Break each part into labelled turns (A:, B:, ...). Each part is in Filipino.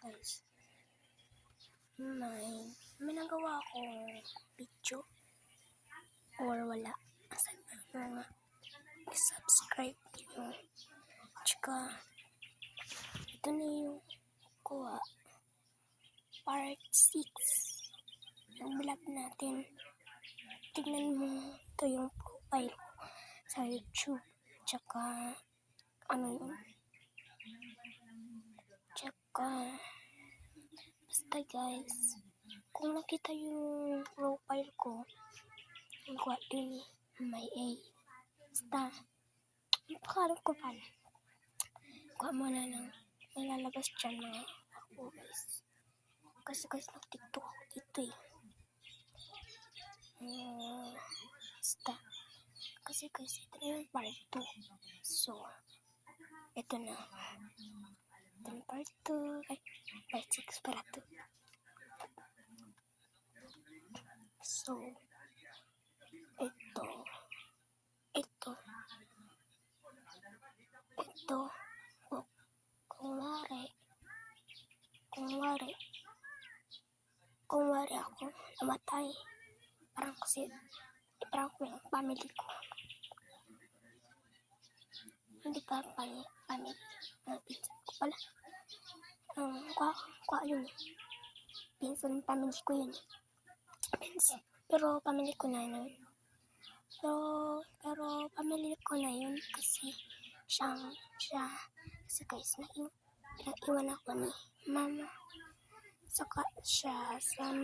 A: guys, may nagawa akong video or wala. Asan na mga subscribe nyo. Tsaka ito na yung kuha part 6 ng vlog natin. Tignan mo, ito yung profile ko sa YouTube. Tsaka ano yun, tsaka basta guys, kung nakita yung profile ko, yung kuha din may A. Basta napakalam ko pala. Kuha mo na lang, may lalabas dyan mga ako guys. Kasi guys, nag-tiktok ako dito eh. Basta kasi guys, ito na yung part 2. So, ito na. Ito na part 2. Ay, part 6 para to. So, ito. Kung wari ako namatay, parang kasi parang ko yung family ko. Hindi pa family, pinsan ko pala. Kuha yun. Pinsan family ko yun. Pero family ko na yun. Pero family ko na yun kasi siya kasi guys, naiwan ako ni mama. Saka siya sa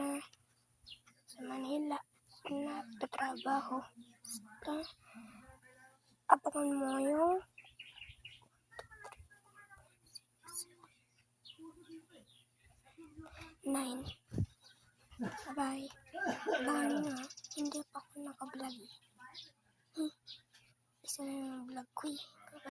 A: Manila na tatrabaho. Abangan mo yung 9. Bye. Abangan mo na. Hindi pa ako nakablog. Isa na yung vlog ko eh.